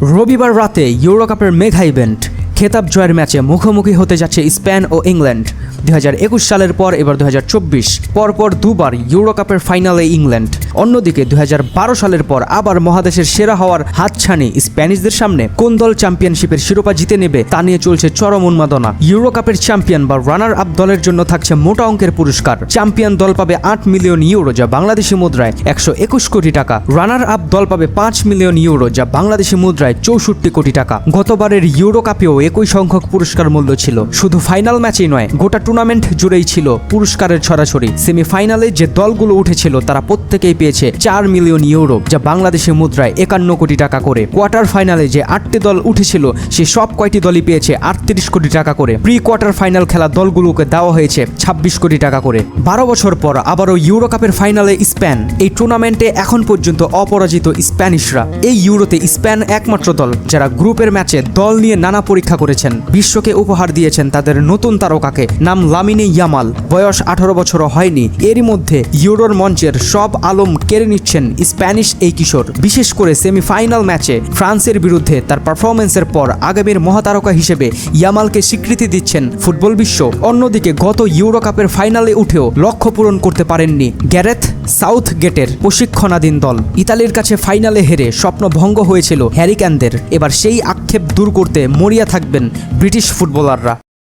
রবিবার রাতে ইউরো কাপের মেগা ইভেন্ট খেতাব জয়ের ম্যাচে মুখোমুখি হতে যাচ্ছে স্পেন ও ইংল্যান্ড। 2021 সালের পর এবার 2024 পরপর দুবার ইউরো কাপের ফাইনালে ইংল্যান্ড। অন্যদিকে 2012 সালের পর আবার মহাদেশের সেরা হওয়ার হাতছানি স্প্যানিশদের সামনে কোন দল চ্যাম্পিয়নশিপের শিরোপা জিতে নেবে তা নিয়ে চলছে চরম উন্মাদনা। ইউরো কাপের চ্যাম্পিয়ন বা রানার আপ দলের জন্য থাকছে মোটা অঙ্কের পুরস্কার। চ্যাম্পিয়ন দল পাবে 8 মিলিয়ন ইউরো, যা বাংলাদেশি মুদ্রায় 121 কোটি টাকা। রানার আপ দল পাবে 5 মিলিয়ন ইউরো, যা বাংলাদেশি মুদ্রায় 64 কোটি টাকা। গতবারের ইউরো কাপেও একই সংখ্যক পুরস্কার মূল্য ছিল। শুধু ফাইনাল ম্যাচেই নয়, গোটা টুর্নামেন্ট জুড়েই ছিল পুরস্কারের ছড়াছড়ি। সেমিফাইনালে যে দলগুলো উঠেছিল তারা প্রত্যেকেই পেয়েছে 4 মিলিয়ন ইউরো, যা বাংলাদেশি মুদ্রায় 51 কোটি টাকা করে। কোয়ার্টার ফাইনালে যে 8টি দল উঠেছিল সে সব কয়টি দলই পেয়েছে 38 কোটি টাকা করে। প্রি কোয়ার্টার ফাইনাল খেলা দলগুলোকে দেওয়া হয়েছে 26 কোটি টাকা করে। 12 বছর পর আবারও ইউরো কাপের ফাইনালে স্পেন। এই টুর্নামেন্টে এখন পর্যন্ত অপরাজিত স্প্যানিশরা। এই ইউরোতে স্পেন একমাত্র দল যারা গ্রুপের ম্যাচে দল নিয়ে নানা পরীক্ষা করেছেন। বিশ্বকে উপহার দিয়েছেন তাদের নতুন তারকাকে, নাম লামিনে ইয়ামাল। বয়স 18 বছরও হয়নি। এরই মধ্যে ইউরোর মঞ্চের সব আলম কেড়ে নিচ্ছেন স্প্যানিশ এই কিশোর। বিশেষ করে সেমিফাইনাল ম্যাচে ফ্রান্সের বিরুদ্ধে তার পারফরমেন্সের পর আগামীর মহাতারকা হিসেবে ইয়ামালকে স্বীকৃতি দিচ্ছেন ফুটবল বিশ্ব। অন্যদিকে গত ইউরো কাপের ফাইনালে উঠেও লক্ষ্য পূরণ করতে পারেননি গ্যারেথ সাউথগেটের প্রশিক্ষণাধীন দল। ইতালির কাছে ফাইনালে হেরে স্বপ্ন ভঙ্গ হয়েছিল হ্যারি ক্যানদের। এবার সেই আক্ষেপ দূর করতে মরিয়া থাকবেন ব্রিটিশ ফুটবলাররা।